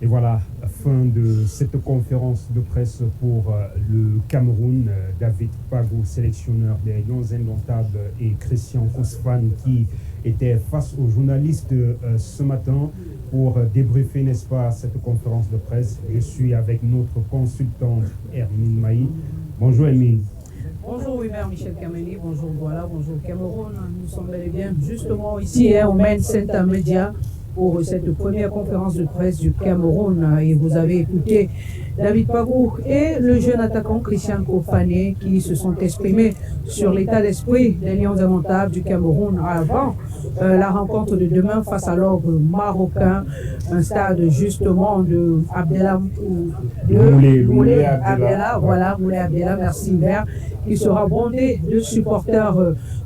Et voilà, fin de cette conférence de presse pour le Cameroun. David Pagou, sélectionneur des Lions Indomptables, et Christian Kousfane qui était face aux journalistes ce matin pour débriefer, n'est-ce pas, cette conférence de presse. Je suis avec notre consultante Hermine Maï. Bonjour Hermine. Bonjour Hubert Michel Kameli, bonjour voilà, bonjour Cameroun. Nous sommes bel et bien justement ici au Main Center Media pour cette première conférence de presse du Cameroun. Et vous avez écouté David Pagou et le jeune attaquant Christian Koufane qui se sont exprimés sur l'état d'esprit des Lions Indomptables du Cameroun avant la rencontre de demain face à l'ordre marocain, un stade justement de Abdellah Moulé Abdellah, voilà, Moulé Abdellah, merci Hubert, qui sera bondé de supporters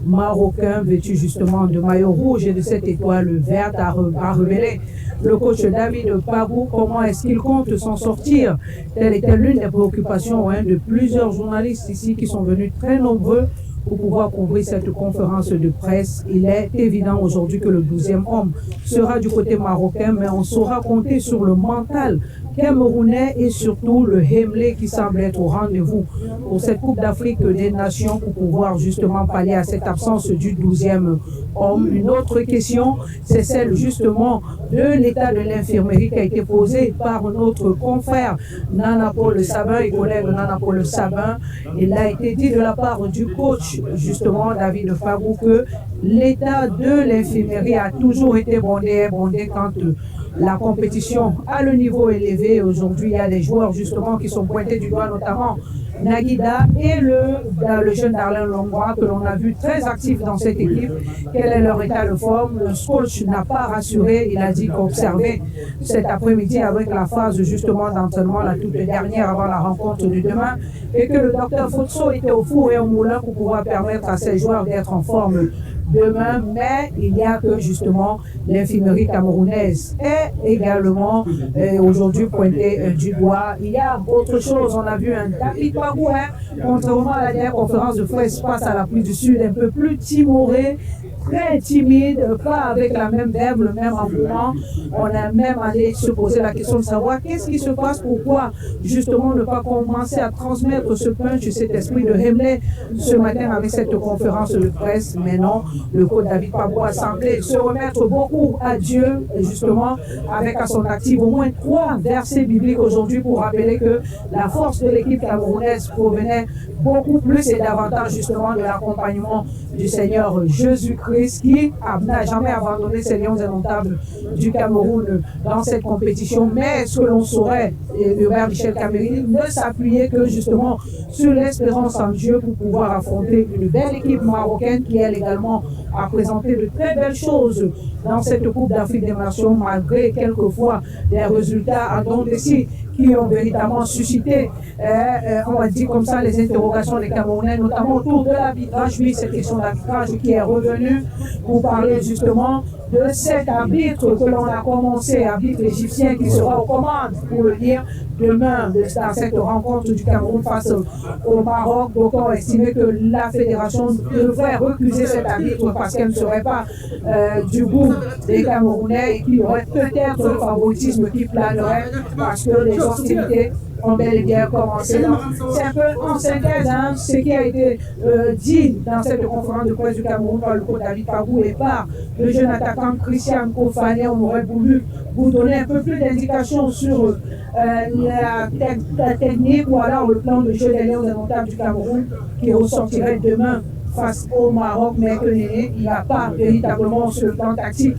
marocains vêtus justement de maillot rouge et de cette étoile verte à révéler le coach David Pagou. Comment est-ce qu'il compte s'en sortir? Telle était l'une des préoccupations de plusieurs journalistes ici qui sont venus très nombreux pour pouvoir couvrir cette conférence de presse. Il est évident aujourd'hui que le 12e homme sera du côté marocain, mais on saura compter sur le mental camerounais et surtout le Hemley qui semble être au rendez-vous pour cette Coupe d'Afrique des Nations pour pouvoir justement pallier à cette absence du 12e homme. Une autre question, c'est celle justement de l'état de l'infirmerie qui a été posée par notre confrère Nana Paul Sabin et collègue Nana Paul Sabin. Il a été dit de la part du coach justement David Pagou que l'état de l'infirmerie a toujours été bondé quand la compétition a le niveau élevé. Aujourd'hui, il y a des joueurs justement qui sont pointés du doigt, notamment Naguida et le jeune Darlin Longwa que l'on a vu très actif dans cette équipe. Quel est leur état de forme? Le coach n'a pas rassuré. Il a dit qu'observer cet après-midi avec la phase justement d'entraînement, la toute dernière avant la rencontre de demain, et que le docteur Fotso était au four et au moulin pour pouvoir permettre à ces joueurs d'être en forme demain, mais il n'y a que justement l'infirmerie camerounaise est également aujourd'hui pointée du doigt. Il y a autre chose, on a vu un David Pagou, contrairement à la dernière conférence de presse face à l'Afrique du Sud, un peu plus timoré, très timide, pas avec la même verve, le même engouement. On a même allé se poser la question de savoir qu'est-ce qui se passe, pourquoi justement ne pas commencer à transmettre ce punch, cet esprit de Hemley ce matin avec cette conférence de presse. Mais non, le coach David Pagou a semblé se remettre beaucoup à Dieu, justement, avec à son actif au moins 3 versets bibliques aujourd'hui pour rappeler que la force de l'équipe camerounaise provenait beaucoup plus et davantage justement de l'accompagnement du Seigneur Jésus-Christ qui n'a jamais abandonné ces Lions Indomptables du Cameroun dans cette compétition. Mais ce que l'on saurait, Hubert Michel Kameli, ne s'appuyer que justement sur l'espérance en Dieu pour pouvoir affronter une belle équipe marocaine qui elle également a présenté de très belles choses dans cette Coupe d'Afrique des Nations malgré quelquefois des résultats à dents d'ici qui ont véritablement suscité, on va dire comme ça, les interrogations des Camerounais, notamment autour de l'arbitrage. Oui, cette question d'arbitrage qui est revenue pour parler justement de cet arbitre que l'on a commencé, arbitre égyptien qui sera aux commandes, pour le dire, demain dans cette rencontre du Cameroun face au Maroc. Donc on a estimé que la fédération devrait recuser cet arbitre parce qu'elle ne serait pas du goût des Camerounais et qu'il y aurait peut-être le favoritisme qui planerait parce que les hostilités ont bel et bien commencé. C'est un peu en synthèse ce qui a été dit dans cette conférence de presse du Cameroun par le coach David Pagou et par le jeune attaquant Christian Koufane. On aurait voulu vous donner un peu plus d'indications sur la technique ou alors le plan de jeu des Lions Indomptables du Cameroun qui ressortirait demain face au Maroc, mais que il n'y a pas véritablement sur le plan tactique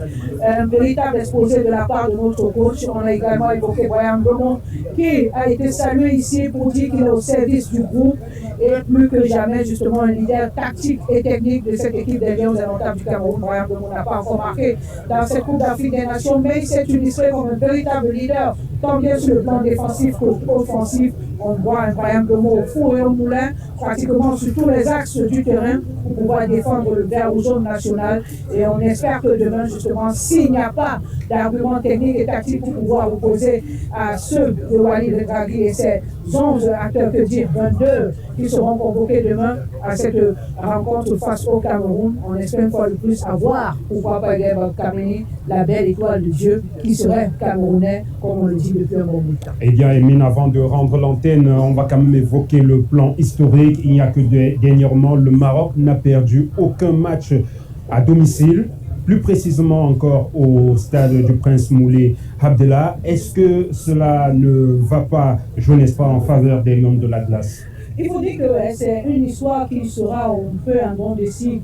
un véritable exposé de la part de notre coach. On a également évoqué Brian Domon qui a été salué ici pour dire qu'il est au service du groupe et plus que jamais justement un leader tactique et technique de cette équipe des Lions Indomptables du Cameroun. Brian Domon n'a pas encore marqué dans cette Coupe d'Afrique des Nations, mais il s'est illustré comme un véritable leader, tant bien sur le plan défensif qu'offensif. On voit un Brian Domon au four et au moulin, pratiquement sur tous les axes du terrain pour pouvoir défendre le vert ou jaune national. Et on espère que demain, justement, s'il n'y a pas d'arguments techniques et tactiques pour pouvoir opposer à ceux de Walid Regragui et ses 11 acteurs, que dire 22 qui seront convoqués demain à cette rencontre face au Cameroun. On espère une fois de plus avoir, pourquoi pas Guerre Kameni, la belle étoile de Dieu qui serait camerounais, comme on le dit depuis un bon bout de temps. Eh bien, Emine, avant de rendre l'antenne, on va quand même évoquer le plan historique. Il n'y a que dernièrement, le Maroc n'a perdu aucun match à domicile, plus précisément encore au stade du Prince Moulay Abdellah. Est-ce que cela ne va pas jouer, n'est-ce pas, en faveur des Lions de l'Atlas? Il faut dire que c'est une histoire qui sera un peu un don de scie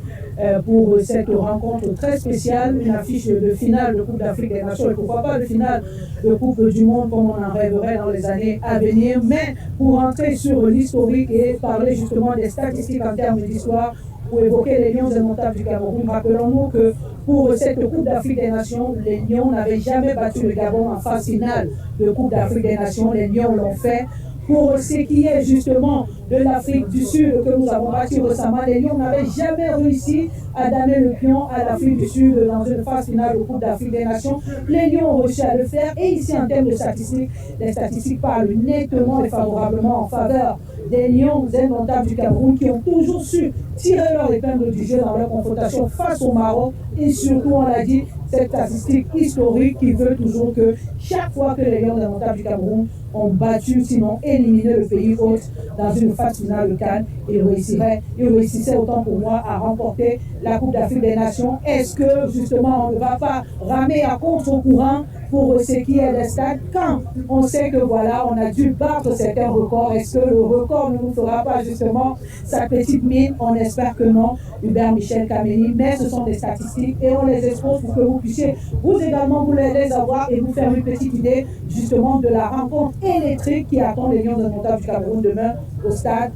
pour cette rencontre très spéciale, une affiche de finale de Coupe d'Afrique des Nations et pourquoi pas de finale de Coupe du Monde comme on en rêverait dans les années à venir. Mais pour entrer sur l'historique et parler justement des statistiques en termes d'histoire, pour évoquer les Lions indomptables du Cameroun, rappelons-nous que pour cette Coupe d'Afrique des Nations, les Lions n'avaient jamais battu le Gabon en phase finale de Coupe d'Afrique des Nations. Les Lions l'ont fait. Pour ce qui est justement de l'Afrique du Sud que nous avons battu récemment, les Lions n'avaient jamais réussi à donner le pion à l'Afrique du Sud dans une phase finale de Coupe d'Afrique des Nations. Les Lions ont réussi à le faire et ici en termes de statistiques, les statistiques parlent nettement et favorablement en faveur des Lions indomptables du Cameroun qui ont toujours su tirer leur épingle du jeu dans leur confrontation face au Maroc et surtout, on l'a dit, cette statistique historique qui veut toujours que chaque fois que les Lions indomptables du Cameroun ont battu, sinon éliminé le pays hôte dans une phase finale de CAN, ils réussissaient autant pour moi à remporter la Coupe d'Afrique des Nations. Est-ce que justement on ne va pas ramer à contre-courant pour ce qui est des stades quand on sait que voilà, on a dû battre certains records? Est-ce que le record ne nous fera pas justement sa petite mine? On espère que non, Hubert Michel Kameni, mais ce sont des statistiques et on les expose pour que vous puissiez vous également vous les avoir et vous faire une petite idée justement de la rencontre électrique qui attend les Lions indomptables du Cameroun demain au stade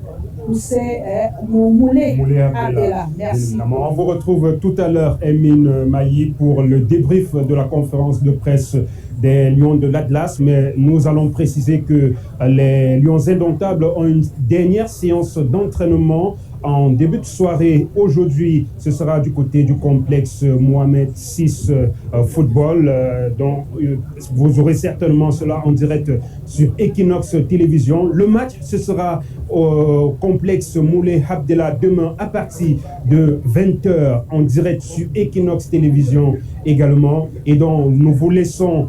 Moulay Abdellah. Merci. On vous retrouve tout à l'heure, Emine Mailly, pour le débrief de la conférence de presse des Lions de l'Atlas, mais nous allons préciser que les Lions indomptables ont une dernière séance d'entraînement en début de soirée. Aujourd'hui, ce sera du côté du complexe Mohamed VI Football. Donc, vous aurez certainement cela en direct sur Equinox Télévision. Le match, ce sera au complexe Moulay Abdellah demain à partir de 20h en direct sur Equinox Télévision également. Et donc, nous vous laissons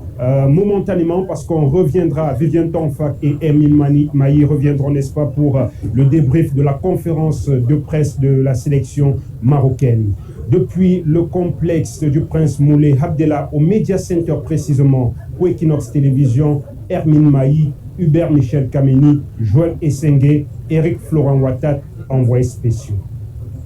momentanément parce qu'on reviendra, Viviane Tonfak et Emine Mailly reviendront, n'est-ce pas, pour le débrief de la conférence de presse de la sélection marocaine. Depuis le complexe du Prince Moulay Abdellah au Media Center précisément pour Equinox Télévision, Emine Mailly, Hubert Michel Kameni, Joël Essengue, Eric Florent Watat, envoyés spéciaux.